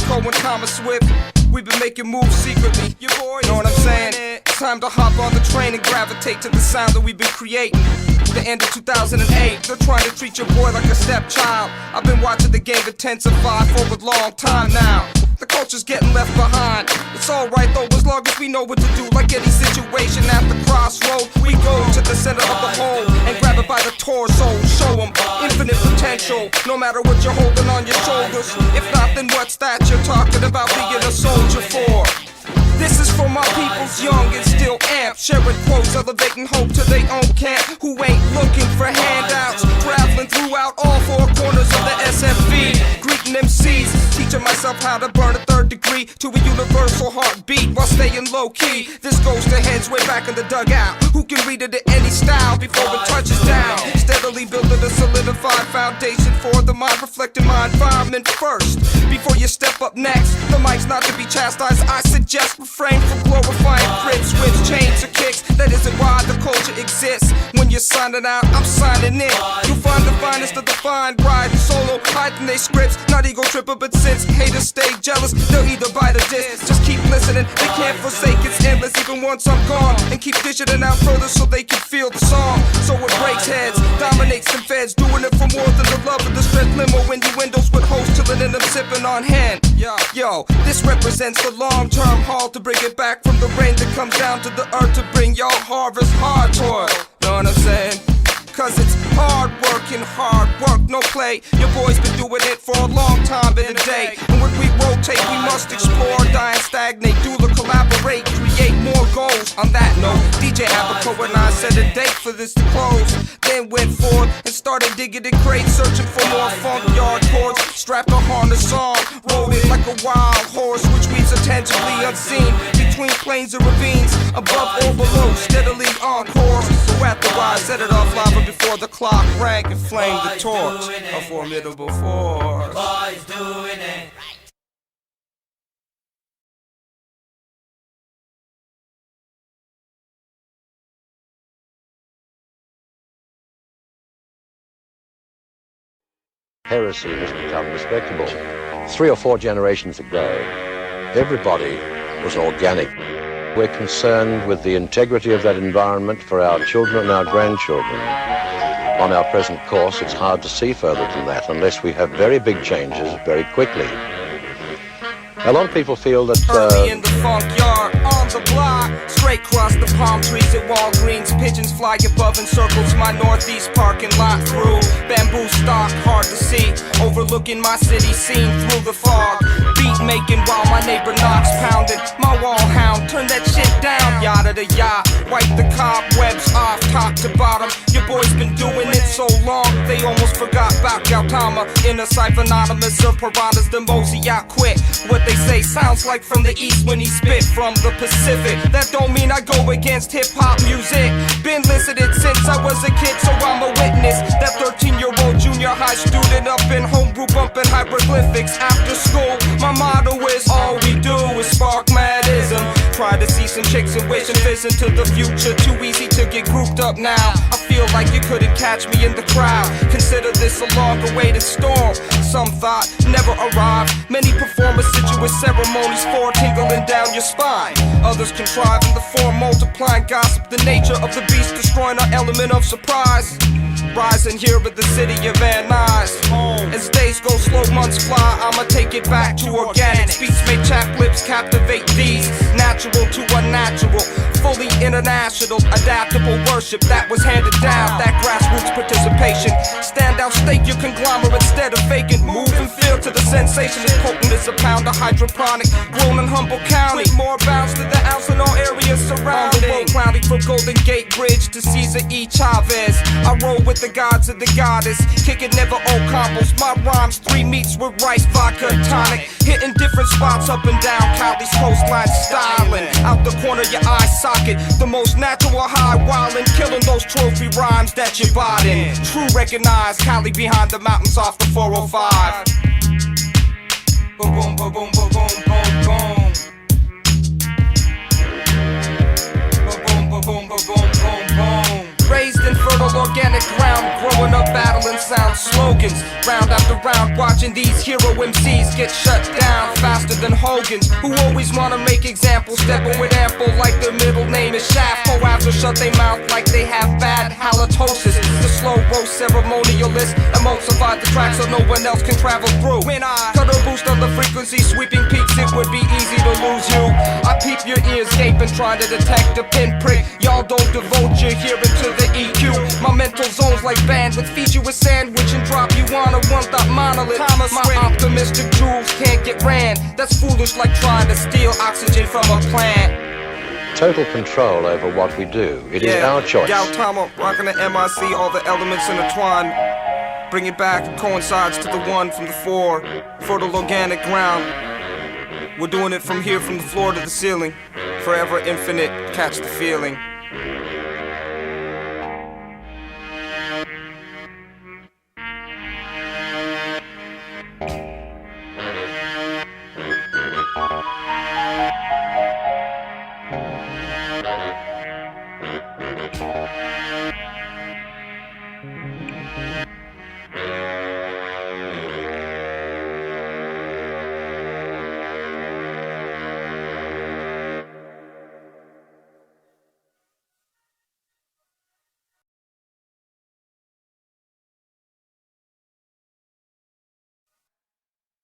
Cole and Thomas Swift. We've been making moves secretly, your boy, know what I'm saying? It's time to hop on the train and gravitate to the sound that we've been creating. The end of 2008, they're trying to treat your boy like a stepchild. I've been watching the game intensify for a long time now. The culture's getting left behind. It's alright though, as long as we know what to do. Like any situation at the crossroad, we go to the center of the hole and grab it by the torso. Show them infinite potential, no matter what you're holding on your shoulders. If not, then what's that you're talking about being a soldier for? This is for my peoples young and still amped, sharing quotes, elevating hope to their own camp, who ain't looking for handouts, traveling throughout all four corners of the SFV, greeting MCs, teaching myself how to burn a third degree to a universal heartbeat while staying low-key. This goes to heads way back in the dugout, who can read it in any style before it touches down, steadily building a solidified foundation for the mind, reflecting my environment first, before you step up next. The mic's not to be chastised, I suggest refrain from glorifying grips, whips, chains, or kicks. That isn't why the culture exists. When you're signing out, I'm signing in. You'll find the finest of the fine, riding solo, hiding their scripts. Not ego tripper, but since haters stay jealous, they'll either buy the disc. Just keep listening, they can't forsake, it's endless even once I'm gone. And keep dishing it out further so they can feel the song. So it breaks heads, dominates them feds, doing it for more than the love of the strength limo. Innuendos with hoes chilling and them sipping on hand. Yo, this represents the long-term haul to bring it back from the rain that comes down to the earth to bring y'all harvest hard toil. Know what I'm saying? Cause it's hard work and hard work, no play. Your boy's been doing it for a long time in a day. And when we rotate, we must explore, die and stagnate, do the collaborate, create more goals. On that note, DJ Abaco and I set a date for this to close. Then went forth and started digging in crates, searching for more funk yard chords. Strapped a harness on, rode it like a wild horse, which weaves attentively unseen between plains and ravines, above or below, steadily on course. So at the rise, set it off lava before the clock rang and flamed the torch. A formidable force. Boys doing it. Heresy has become respectable. 3 or 4 generations ago, everybody was organic. We're concerned with the integrity of that environment for our children and our grandchildren. On our present course, it's hard to see further than that unless we have very big changes very quickly. A lot of people feel that... Early in the funk yard, on the block, straight across the palm trees at Walgreens, pigeons fly above in circles my northeast parking lot through bamboo stock, hard to see, overlooking my city seen through the fog. Beat making while my neighbor knocks, pounding my wall hound, turn that shit down, yada da yada, wipe the cobwebs off top to bottom. Your boy's been doing it so long, they almost forgot about Guatama. In a cipher anonymous of piranhas, the mosey out quick. What they say sounds like from the east when he spit from the Pacific. That don't mean I go against hip-hop music. Been listening since I was a kid, so I'm a witness. That 13-year-old junior high student up in homebrew bumping hieroglyphics. After school, my motto is all we do is spark madism. Try to see some chicks and wish and vision to the future. Too easy to get grouped up now. I feel like you couldn't catch me in the crowd. Consider this a long-awaited storm. Some thought never arrived. Many performers sit you with ceremonies for tingling down your spine. Others contrive in the form multiplying gossip. The nature of the beast destroying our element of surprise. Rising here in the city of Van Nuys. As days go slow, months fly, I'ma take it back to organic. Speech make chapped lips captivate these. Natural to unnatural, fully international, adaptable worship that was handed down. That grassroots participation. Stand out, stake your conglomerate instead of vacant. Move and feel to the sensation as potent as a pound of hydroponic. Grown in Humboldt County, with more bounce to the ounce in all areas surrounding. On the road clowning from Golden Gate Bridge to Cesar E. Chavez. I roll with the gods and the goddess, kicking never old combos. My rhymes 3 meats with rice, vodka, and tonic. Hitting different spots up and down Cali's coastline, styling out the corner of your eye socket. The most natural high, wildin', killing those trophy rhymes that you bought in. True recognize Cali behind the mountains off the 405. Boom, boom, boom, boom, boom, boom, boom, boom. Boom, boom, boom, boom, boom, boom, boom, boom. Raised in fertile fertile organic ground, growing up battling sound slogans. Round after round, watching these hero MCs get shut down faster than Hogan's, who always wanna make examples, stepping with ample like their middle name is Shaft. Co-after shut they mouth like they have bad halitosis. The slow roast ceremonialist emulsified the track so no one else can travel through. When I cut a boost on the frequency, sweeping peaks, it would be easy to lose you. I peep your ears gaping, trying to detect a pinprick. Y'all don't devote your hearing to the EQ. My mental zones like bandwidth, feed you a sandwich and drop you on a one-thought monolith. My optimistic jewels can't get ran. That's foolish like trying to steal oxygen from a plant. Total control over what we do. It is our choice. Guatama, rocking the MIC, all the elements intertwine. Bring it back, coincides to the one from the four. Fertile organic ground. We're doing it from here, from the floor to the ceiling. Forever infinite, catch the feeling.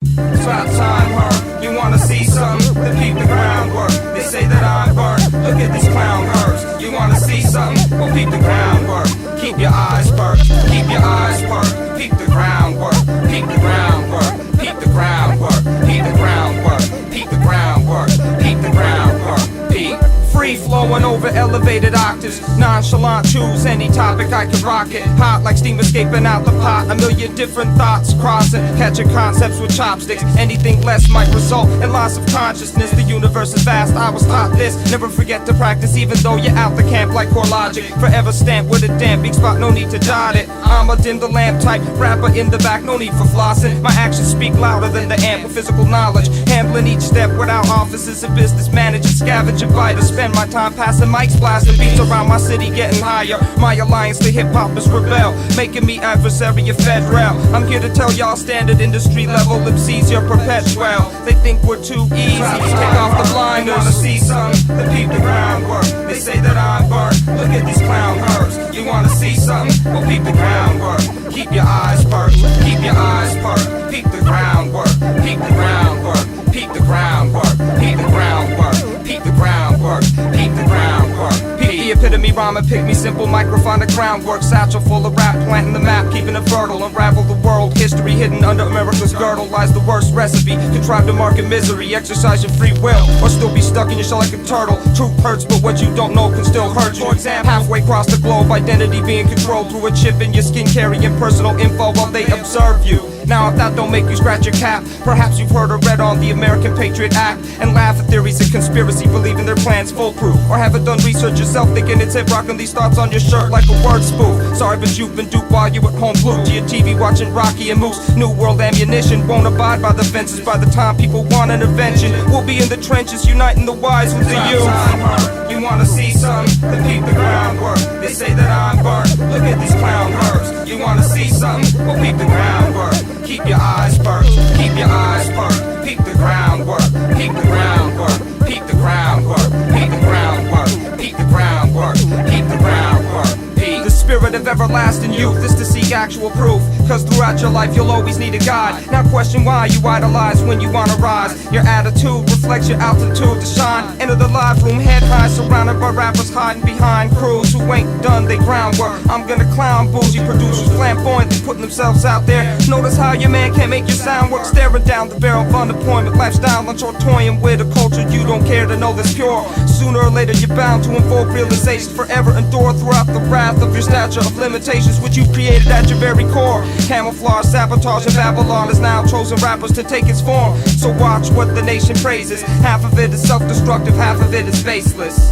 It's about time, huh? You wanna see something? Then peep the groundwork. They say that I'm burnt. Look at this clown hurts. You wanna see something? Well, peep the groundwork. Keep your eyes perked. Keep your eyes perked. Peep the groundwork. Peep the groundwork. Peep the groundwork. Peep the groundwork. Peep the groundwork. Peep the groundwork. Peep. Free flowing over elevated octaves. Nonchalant, choose any topic, I can rock it. Hot like steam escaping out the pot. A million different thoughts crossing, catching concepts with chopsticks. Anything less might result in loss of consciousness. The universe is vast, I was taught this. Never forget to practice even though you're out the camp like core logic. Forever stamped with a damn big spot, no need to dot it. I'm a dim the lamp type rapper in the back, no need for flossing. My actions speak louder than the amp with physical knowledge. Handling each step without offices and business managers. Scavenging fighters, spend my time passing mics, blasting beats around my city, getting higher. My alliance to hip-hop is rebel, making me adversary of federal. I'm here to tell y'all standard industry level MCs, you're perpetual. They think we're too easy, take off the blinders. You wanna see something? Then peep the groundwork. They say that I'm burnt, look at these clown herbs. You wanna see something? Well, peep the groundwork. Keep your eyes perked, keep your eyes perked. Peep the groundwork, peep the groundwork. Peep the groundwork, peep the groundwork. Peep the groundwork, peep the groundwork. Peep the epitome rhyming, pick me simple microphonic groundwork. Satchel full of rap, planting the map, keeping it fertile. Unravel the world, history hidden under America's girdle. Lies the worst recipe, contrive to market misery. Exercise your free will, or still be stuck in your shell like a turtle. Truth hurts, but what you don't know can still hurt you. For example, halfway across the globe, identity being controlled through a chip in your skin, carrying personal info while they observe you. Now if that don't make you scratch your cap, perhaps you've heard or read on the American Patriot Act and laugh at theories of conspiracy, believing their plans foolproof. Or haven't done research yourself, thinking it's hip, rocking these thoughts on your shirt like a word spoof. Sorry but you've been duped while you at home glued to your TV watching Rocky and Moose. New world ammunition won't abide by the fences. By the time people want an intervention, we'll be in the trenches uniting the wise with the youth. You wanna see something? Then peep the groundwork. They say that I'm burnt, look at these clown herbs. You wanna see something? Well, peep the groundwork. Keep your eyes perked, keep your eyes perked. Peep the groundwork, peep the groundwork. Peep the groundwork, peep the groundwork. Peep the groundwork, peep the groundwork. Peep. The spirit of everlasting youth is to seek actual proof. Cause throughout your life you'll always need a guide. Now question why you idolize when you wanna rise. Your attitude reflects your altitude to shine. Enter the live room head high, surrounded by rappers hiding behind crews who ain't done their groundwork. I'm gonna clown bougie producers flamboyantly putting themselves out there. Notice how your man can't make your sound work. Staring down the barrel of unemployment lifestyle, lunch or toying with a culture you don't care to know that's pure. Sooner or later you're bound to invoke realizations, forever endure throughout the wrath of your stature of limitations which you created at your very core. Camouflage, sabotage, and Babylon has now chosen rappers to take its form. So watch what the nation praises. Half of it is self-destructive, half of it is baseless.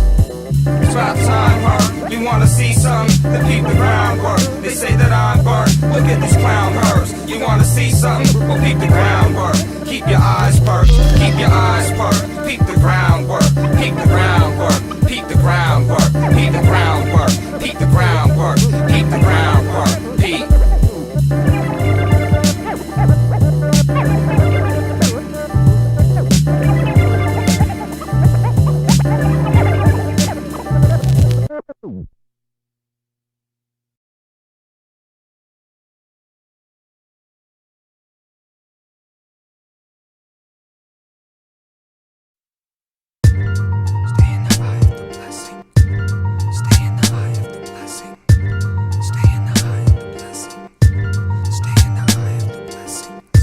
It's about time, huh? You wanna see something? Then peep the groundwork. They say that I'm burnt, look at these clown herbs. You wanna see something? Well, peep the groundwork. Keep your eyes perked, keep your eyes perked. Peep the groundwork, peep the groundwork. Peep the groundwork, peep the groundwork. Peep the groundwork. groundwork, keep the groundwork, Pete.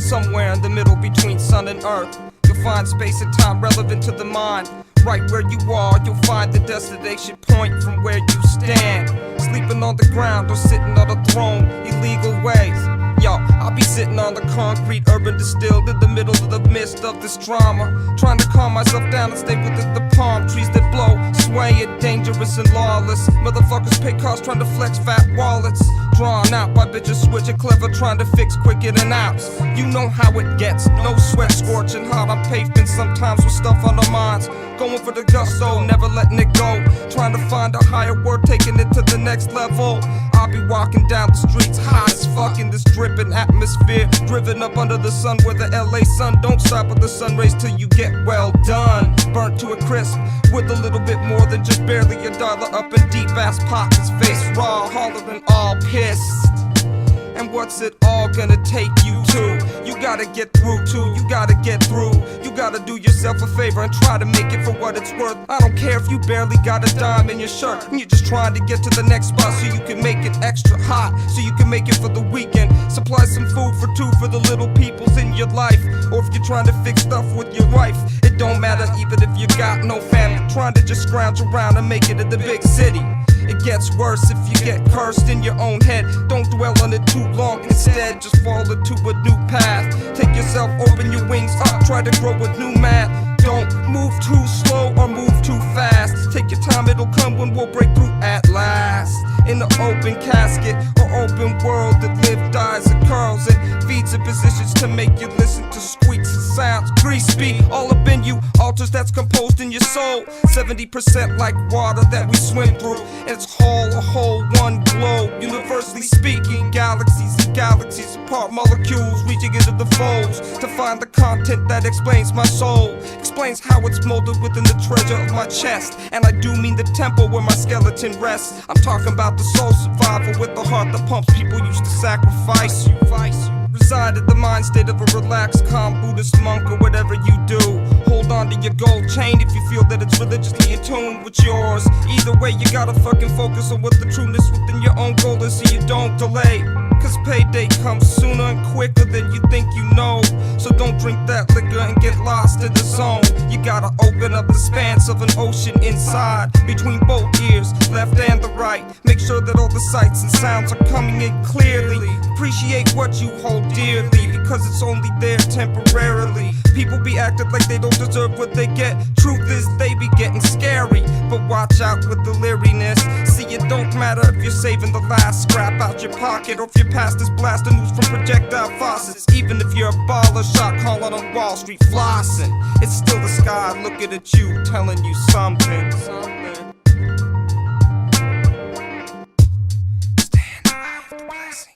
Somewhere in the middle between sun and earth, you'll find space and time relevant to the mind. Right where you are, you'll find the destination point from where you stand. Sleeping on the ground or sitting on a throne, illegal ways. Yo, I'll be sitting on the concrete, urban distilled in the middle of the midst of this drama. Trying to calm myself down and stay within the palm trees that blow, swaying, dangerous and lawless. Motherfuckers pay costs trying to flex fat wallets. Drawn out by bitches switching clever, trying to fix quick in and outs. You know how it gets, no sweat, scorching hot on pavement, sometimes with stuff on our minds. Going for the gusto, never letting it go. Trying to find a higher word, taking it to the next level. I'll be walking down the streets, hot as fuck in this dripping atmosphere. Driven up under the sun where the LA sun don't stop at the sun rays till you get well done. Burnt to a crisp, with a little bit more than just barely a dollar up in deep ass pockets. Face raw, hollering all pissed. And what's it all gonna take you to? You gotta get through to, you gotta get through. You gotta do yourself a favor and try to make it for what it's worth. I don't care if you barely got a dime in your shirt and you're just trying to get to the next spot so you can make it extra hot, so you can make it for the weekend. Supply some food for two for the little peoples in your life. Or if you're trying to fix stuff with your wife, it don't matter even if you got no family. Trying to just scrounge around and make it in the big city. It gets worse if you get cursed in your own head. Don't dwell on it too long, instead just fall into a new path. Take yourself, open your wings up, try to grow with new math. Don't move too slow or move too fast. Take your time, it'll come when we'll break through at last. In the open casket or open world that live, dies, and curls and feeds in positions to make you listen to squeaks and sounds. Grease speak all up in you, altars that's composed in your soul. 70% like water that we swim through, and it's all a whole one globe. Universally speaking, galaxies and galaxies apart, molecules reaching into the folds to find the content that explains my soul. Explains how it's molded within the treasure of my chest. And I do mean the temple where my skeleton rests. I'm talking about the soul survivor with the heart that pumps people used to sacrifice you. Reside in the mind state of a relaxed, calm Buddhist monk or whatever you do. Hold on to your gold chain if you feel that it's religiously in tune with yours. Either way, you gotta fucking focus on what the trueness within your own goal is so you don't delay. Cause payday comes sooner and quicker than you think you know. So don't drink that liquor and get lost in the zone. You gotta open up the spans of an ocean inside, between both ears, left and the right. Make sure that all the sights and sounds are coming in clearly. Appreciate what you hold dearly, because it's only there temporarily. People be acting like they don't deserve what they get. Truth is they be getting scary, but watch out with the leeriness. See, it don't matter if you're saving the last scrap out your pocket, or if your past is blasting news from projectile faucets. Even if you're a baller, shot calling on Wall Street flossing, it's still the sky looking at you, telling you something. Stand alive with the blessing.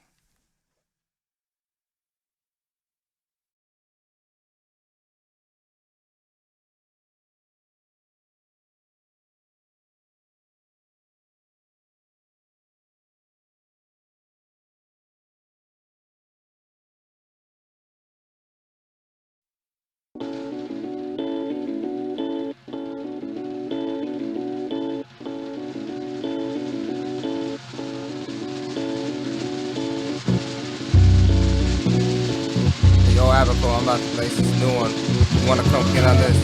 Yo, Abaco, I'm about to place this new one. You wanna come get on this?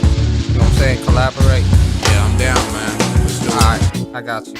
You know what I'm saying? Collaborate? Yeah, I'm down, man. Let's do it. Alright, I got you.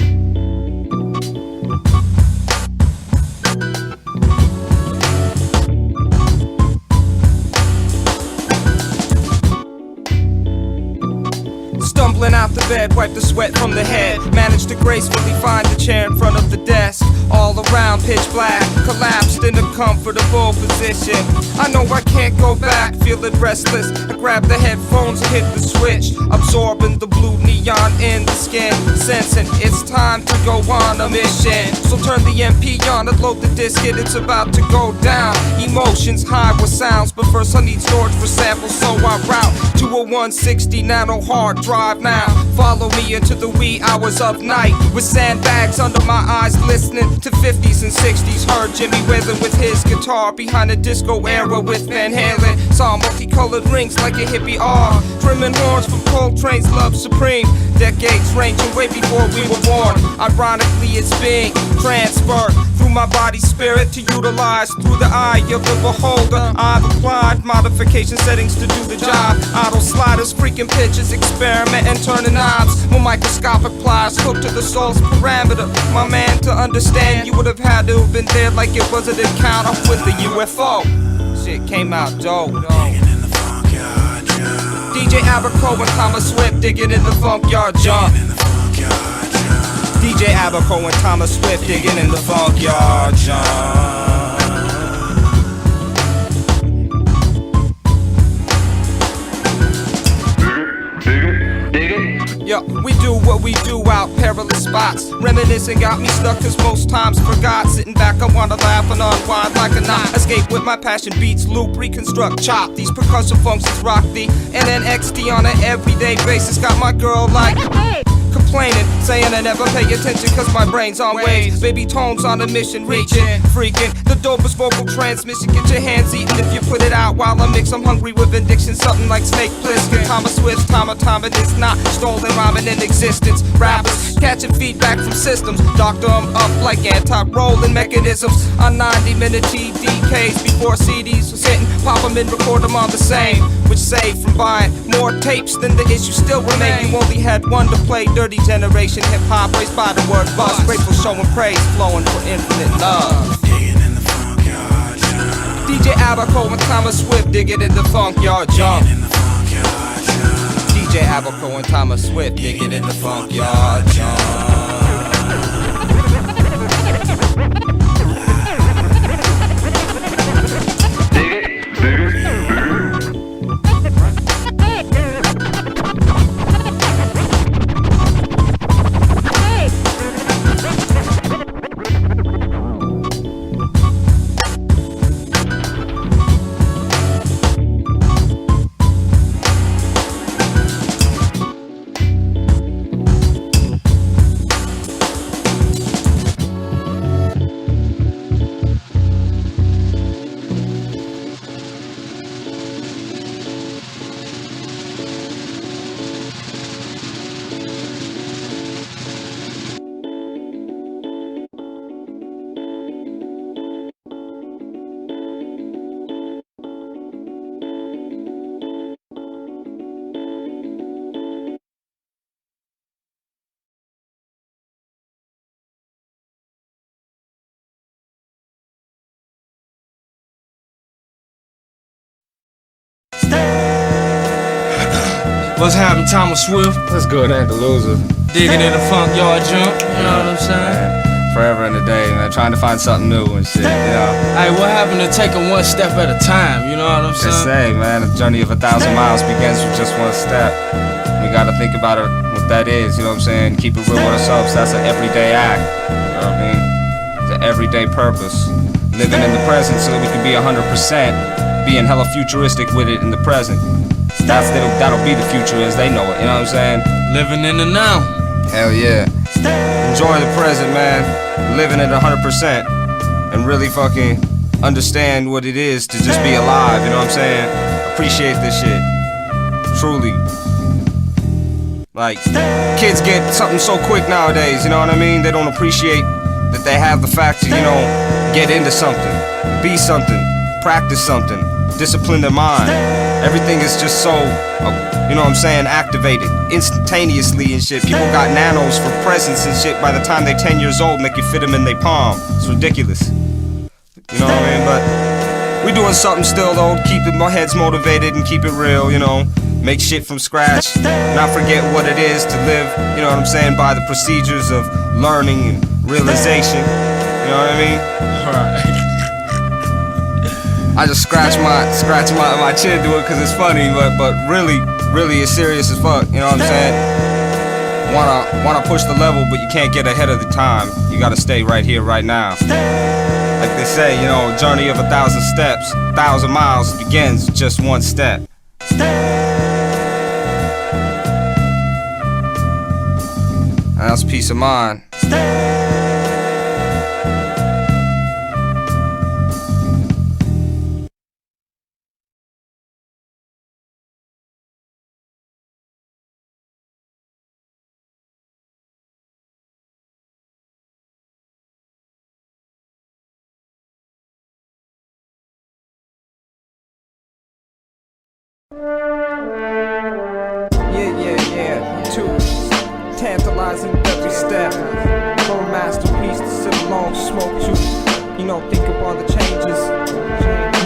Stumbling out the bed, wipe the sweat from the head. Managed to gracefully find the chair in front of the desk. all around pitch black, collapsed in a comfortable position. I know I can't go back, feeling restless. I grab the headphones and hit the switch, absorbing the blue neon in the skin, sensing it's time to go on a mission. So turn the MP on and load the disc, it's about to go down. Emotions high with sounds, but first I need storage for samples, so I route to a 160 nano hard drive now. Follow me into the wee hours of night, with sandbags under my eyes, listening to 50s and 60s. Heard Jimmy Whalen with his guitar behind a disco era with Van Halen. Saw multicolored rings like a hippie R, trimming horns from Coltrane's Love Supreme. Decades ranging way before we were born. Ironically, it's being transferred through my body spirit to utilize through the eye of the beholder. I've applied modification settings to do the job. Auto sliders, freaking pitches, experiment and turning knobs with microscopic pliers hooked to the soul's parameter. My man, to understand, you would have had to have been there like it was an encounter with the UFO. Shit came out dope. DJ Aberco and Thomas Swift digging in the funk yard jump. DJ Aberco and Thomas Swift digging in the funk yard jump. Yo, we do what we do out perilous spots. Reminiscing got me stuck cause most times forgot. Sitting back I wanna laugh and unwind like a knot. Escape with my passion, beats, loop, reconstruct, chop. These percussion functions rock the NNXT on an everyday basis. Got my girl like complaining, saying I never pay attention cause my brain's on waves. Baby tones on a mission, reaching, freaking the dopest vocal transmission. Get your hands eaten if you put it out while I mix. I'm hungry with addiction, something like Snake Plissken. Thomas Swift's time it is not stolen rhyming in existence. Rappers catching feedback from systems, doctor them up like anti-rolling mechanisms on 90-minute TDKs before CDs was hitting. Pop them and record them on the same, which saved from buying more tapes than the issue still remain. You only had one to play. Dirty generation hip-hop raised by the word buzz. Grateful showing praise, flowing for infinite love. Digging in the funk yard jump. DJ Aberco and Thomas Swift digging in the funk yard jump. Digging in the funk yard jump. DJ Aberco and Thomas Swift digging in the funk yard jump. What's happening, Thomas Swift? That's good, ain't the loser. Digging in the funk yard jump, you know what I'm saying? Forever in the day, man, trying to find something new and shit, you know. Hey, what happened to taking one step at a time, you know what I'm They saying? say, man, a journey of 1,000 miles begins with just one step. We gotta think about it, what that is, you know what I'm saying? Keep it real with ourselves, that's an everyday act, you know what I mean? It's an everyday purpose. Living in the present so that we can be 100%, being hella futuristic with it in the present. That'll be the future as they know it, you know what I'm saying? Living in the now. Hell yeah. Enjoy the present, man. Living it 100%. And really fucking understand what it is to just be alive, you know what I'm saying? Appreciate this shit. Truly. Like, kids get something so quick nowadays, you know what I mean? They don't appreciate that they have the fact to, you know, get into something, be something, practice something, discipline their mind. Everything is just so, you know what I'm saying, activated instantaneously and shit. People got nanos for presents and shit by the time they're 10 years old, make you fit them in their palm. It's ridiculous. You know what I mean? But we doing something still though, keep our heads motivated and keep it real, you know. Make shit from scratch, not forget what it is to live, you know what I'm saying, by the procedures of learning and realization. You You know what I mean? Right. I just scratch my chin to it because it's funny, but really it's serious as fuck. You know what I'm saying? Wanna push the level, but you can't get ahead of the time. You gotta stay right here, right now. Like they say, you know, journey of 1,000 steps, 1,000 miles begins with just one step. And that's peace of mind. Yeah. Two tantalizing every step. From a masterpiece to sit alone, smoke you. You know, think upon the changes,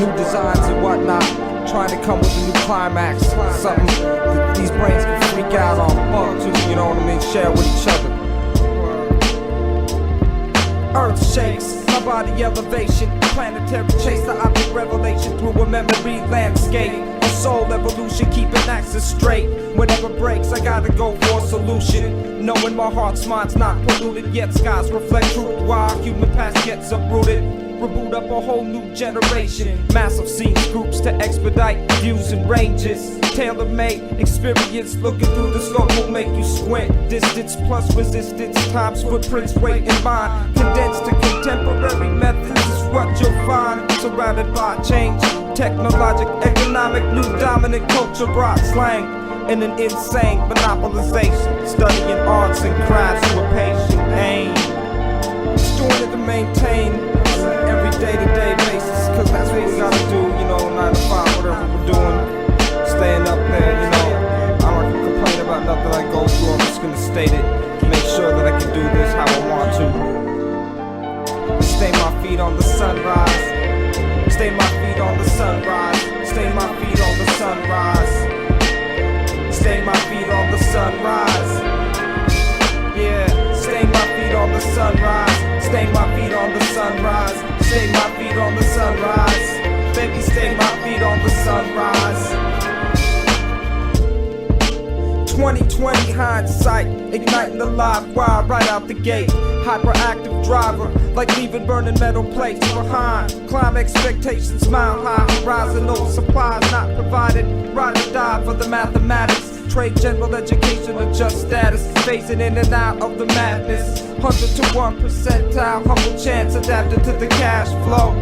new designs and whatnot. Trying to come with a new climax, something that these brains can freak out on. Fuck to, you know what I mean? Share with each other. Earth shakes, my body elevation. Planetary chase, the object revelation through a memory landscape. A soul evolution, keeping axis straight. Whatever breaks, I gotta go for a solution. Knowing my heart's mind's not polluted, yet skies reflect truth while human past gets uprooted. Reboot up a whole new generation. Massive scenes, groups to expedite views and ranges. Tailor-made experience, looking through the scope will make you squint. Distance plus resistance, times, footprints, weight in mind. Condensed to contemporary methods is what you'll find. Surrounded by change, technologic, economic, new dominant culture brought slang. And an insane monopolization, studying arts and crafts to a patient aim. It's doing it to maintain every day-to-day basis, cause that's what we gotta do, you know, 9 to 5, whatever we're doing. Staying up there, you know, I don't complain about nothing I go through, I'm just gonna state it. Make sure that I can do this how I want to. Stay my feet on the sunrise. Stay my feet on the sunrise. Stay my feet on the sunrise. Stay my feet on the sunrise. Yeah, stay my feet on the sunrise. Stay my feet on the sunrise. Stay my feet on the sunrise. Baby, stay my feet on the sunrise. 2020 hindsight, igniting the live wire right out the gate. Hyperactive driver, like leaving burning metal plates behind. Climb expectations mile high, horizon, no supplies not provided. Ride or die for the mathematics. Trade general education, adjust status. Phasing in and out of the madness. 100 to 1 percentile, humble chance adapted to the cash flow.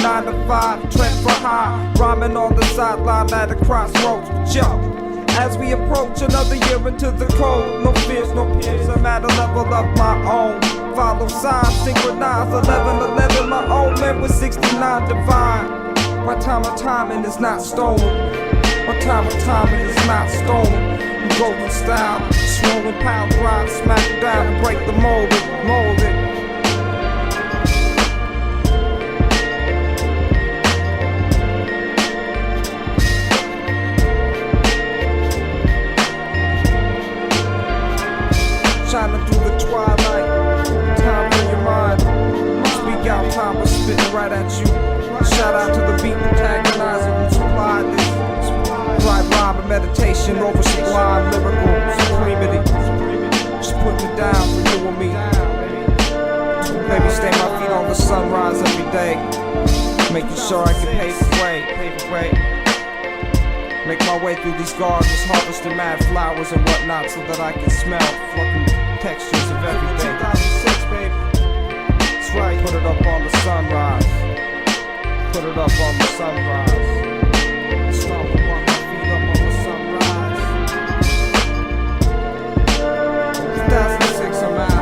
9 to 5, trend for high. Rhyming on the sideline at a crossroads. Jump. As we approach another year into the cold, no fears, no peers, I'm at a level of my own. Follow signs, synchronize, 11-11, my old man was 69 divine. My time of timing is not stolen. My time of timing is not stolen. You golden style, swollen pound drive, smack it down and break the mold it. Shining through the twilight, time in your mind. Speak out, time was spitting right at you. Shout out to the beat protagonizer who supplied this. Right rhyme and meditation over sublime lyrical supremacy. Just putting it down for you and me. Baby, stay my feet on the sunrise every day. Making sure I can pave the way. Make my way through these gardens, harvesting mad flowers and whatnot, so that I can smell fucking textures of everything. 2006, baby. That's right. Put it up on the sunrise. Put it up on the sunrise. Stop with my feet up on the sunrise. 2006, I'm out.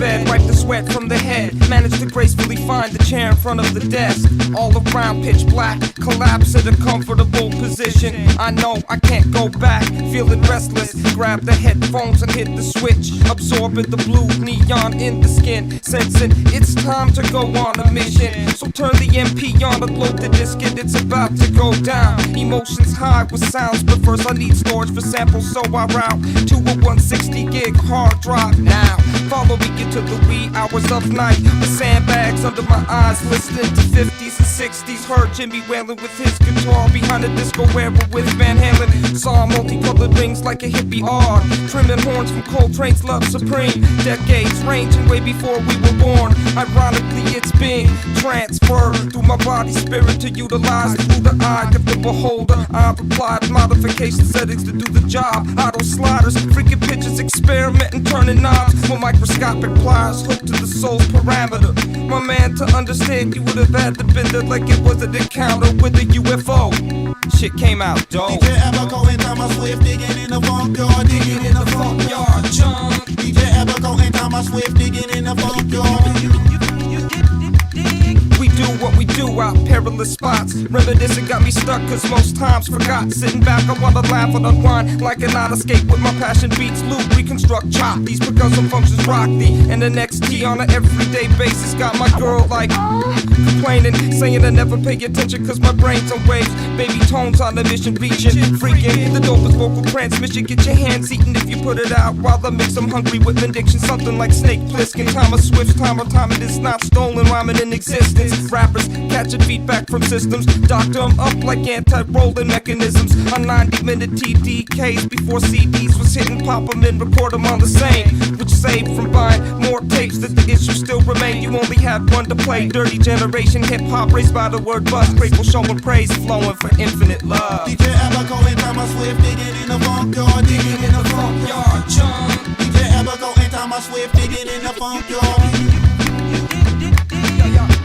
bed, wipe the sweat from the head. Managed to gracefully find the chair in front of the desk. All around pitch black, collapse at a comfortable position. I know I can't go back, feeling restless. Grab the headphones and hit the switch. Absorbing the blue neon in the skin. Sensing it's time to go on a mission. So turn the MP on and load the disc and it's about to go down. Emotions high with sounds, but first I need storage for samples, so I route to a 160 gig hard drive now. Follow me into the wee hours of night with sandbags under my eyes, listening to 50s and 60s. Heard Jimmy wailing with his guitar behind a disco era with Van Halen. Saw multicolored rings like a hippie R, trimming horns from Coltrane's Love Supreme. Decades ranging way before we were born. Ironically, it's being transferred through my body spirit to utilize through the eye of the beholder. I've applied modification settings to do the job. Auto sliders, freaking pitches, experimenting, turning knobs with microscopic pliers hooked to the soul's parameter. My man, to understand, you would have had to bend it like it was an encounter with a UFO. Shit came out dope. DJ Abaco and Thomas Swift digging in the funk yard, digging in the funk yard. Jump. DJ Abaco and Thomas Swift digging in the funk yard. We do what we do out perilous spots. Reminiscing got me stuck cause most times forgot. Sitting back I wanna laugh and unwind like an out escape with my passion beats. Loop, reconstruct, chop these percussion functions, rock the and the next T on an everyday basis. Got my girl like complaining, saying I never pay attention cause my brain's on waves. Baby tones on the mission, reaching, freaking the dopest vocal transmission. Get your hands eaten if you put it out while I mix them hungry with benediction. Something like Snake Plissken, Thomas Swift's time or time it is not stolen, rhyming in existence. Rappers catching feedback from systems, doctor them up like anti-rolling mechanisms. On 90-minute TDKs before CDs was hitting, pop them and record them on the same, which saved from buying more tapes that the issue still remain. You only had one to play. Dirty generation hip-hop raised by the word bust. Grateful showing praise, flowing for infinite love. DJ Abaco and Thomas Swift digging in the funk yard, digging in the funk yard. Jump. DJ Abaco and Thomas Swift digging in the funk yard.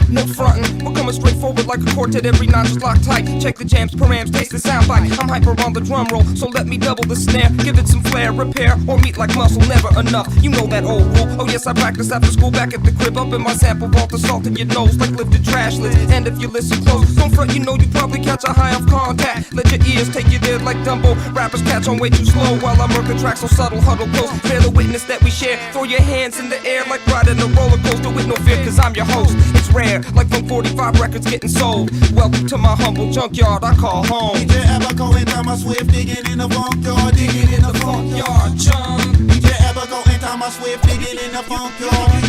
No frontin', we're coming straight forward like a quartet. Every notch is locked tight. Check the jams, params, taste the sound bite. I'm hyper on the drum roll, so let me double the snare. Give it some flair, repair, or meet like muscle, never enough. You know that old rule. Oh yes, I practice after school back at the crib. Up in my sample vault, assaulting your nose like lifted trash lids. And if you listen close, don't front, you know you probably catch a high off contact. Let your ears take you there like Dumbo. Rappers catch on way too slow while I'm working tracks so subtle, huddle close. Bear the witness that we share. Throw your hands in the air like riding a roller coaster with no fear, cause I'm your host. It's rare, like from 45 records getting sold. Welcome to my humble junkyard I call home. DJ Abaco and Thomas Swift digging in the funk yard, digging in the funk yard. Jump. DJ Abaco and Thomas Swift digging in the funk yard.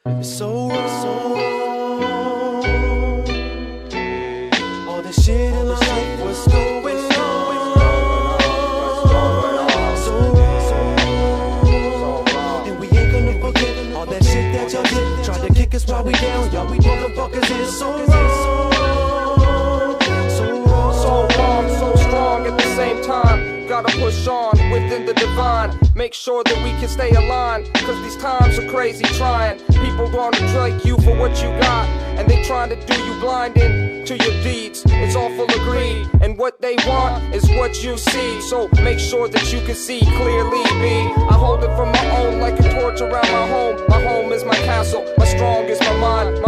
It's so wrong. All this shit in my life, what's going on? So wrong. And we ain't gonna forget all that shit that y'all did. Tried to kick us while we down, y'all we motherfuckers is so wrong. So wrong. So wrong, so strong at the same time. Gotta push on within the divine. Make sure that we can stay aligned, cause these times are crazy trying. People gonna take you for what you got, and they trying to do you blinding to your deeds. It's all full of greed, and what they want is what you see. So make sure that you can see clearly, B. I hold it from my own like a torch around my home. My home is my castle, my strong is my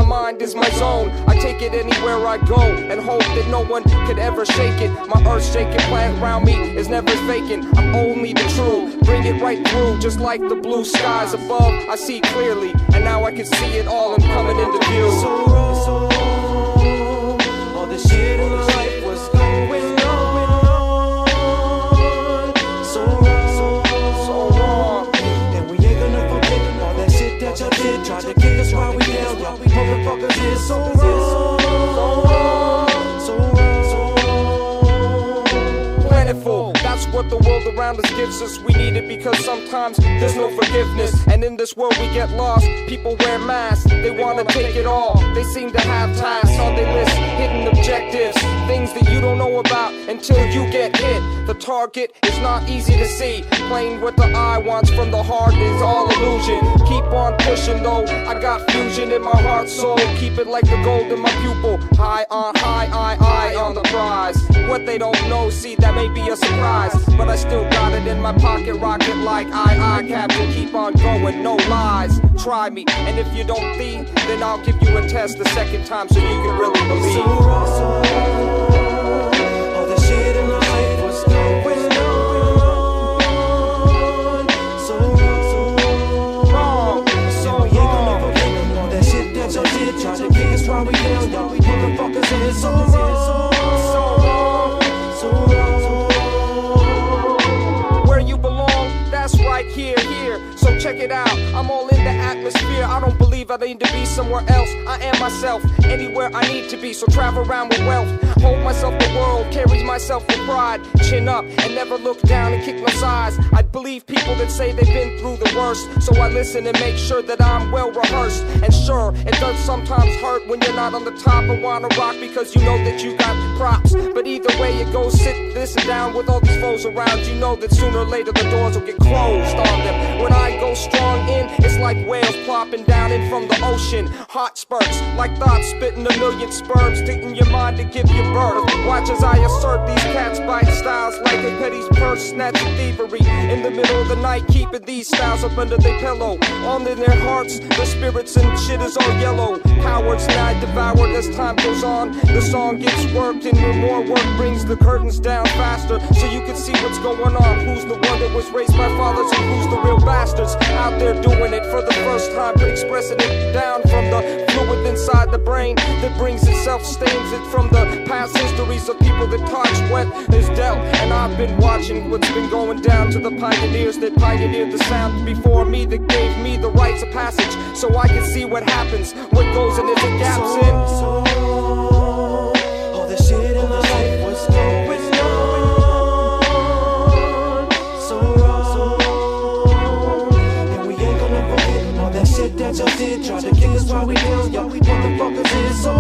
mind is my zone. I take it anywhere I go, and hope that no one could ever shake it. My earth-shaking plant around me is never faking. I'm only the true, bring it right through, just like the blue skies above. I see clearly, and now I can see it all. I'm coming into view. So wrong. All this the shit in life was going on. So wrong. And we ain't gonna forget all that shit that y'all did. Tried to kick us while we down. Y'all motherfuckers is so wrong. Plentiful, that's what the world around us gives us. We need it because sometimes there's no forgiveness. And in this world we get lost. People wear masks, they wanna take it all. They seem to have tasks on their list, hidden objectives, things that you don't know about until you get hit. The target is not easy to see. Playing what the eye wants from the heart is all illusion. Keep on pushing though, I got fusion in my heart, soul. Keep it like the gold in my pupil. High on the prize. What they don't know, see, that may be a surprise. But I still got it in my pocket, rocket like I, Captain. Keep on going, no lies. Try me, and if you don't think, then I'll give you a test the second time so you can really believe. So wrong. All the shit in life was going on. So wrong. So we ain't gonna forget all that shit that y'all did. Try to kick us while we down. Y'all motherfuckers is so wrong. So wrong. Where you belong, that's right here. So check it out, I'm all in the atmosphere. I don't believe I need to be somewhere else. I am myself, anywhere I need to be. So travel around with wealth, hold myself the world, carries myself with pride. Chin up and never look down and kick no sides. I believe people that say they've been through the worst. So I listen and make sure that I'm well rehearsed. And sure, it does sometimes hurt when you're not on the top and wanna rock because you know that you got props. But either way it goes, sit this and down with all these foes around. You know that sooner or later the doors will get closed on them. When I go strong in, it's like whales plopping down in from the ocean. Hot spurts, like thoughts spitting a million sperms, sticking your mind to give you birth. Watch as I assert these cats bite styles like a petty's purse, snatch and thievery. In the middle of the night, keeping these styles up under their pillow. On in their hearts, the spirits and shit is all yellow. Cowards lie devoured as time goes on. The song gets worked and more work brings the curtains down faster. So you can see what's going on. Who's the one that was raised by fathers and who's the real bastards out there doing it for the first time, expressing it down from the fluid inside the brain that brings itself, stains it from the past histories of people that touch what is dealt. And I've been watching what's been going down to the pioneers that pioneered the sound before me, that gave me the rites of passage so I can see what happens, what goes and is it gaps in. All the shit in life was going on. So wrong. And we ain't gonna forget all that shit that y'all did. Try to kick us while we down. Y'all motherfuckers is so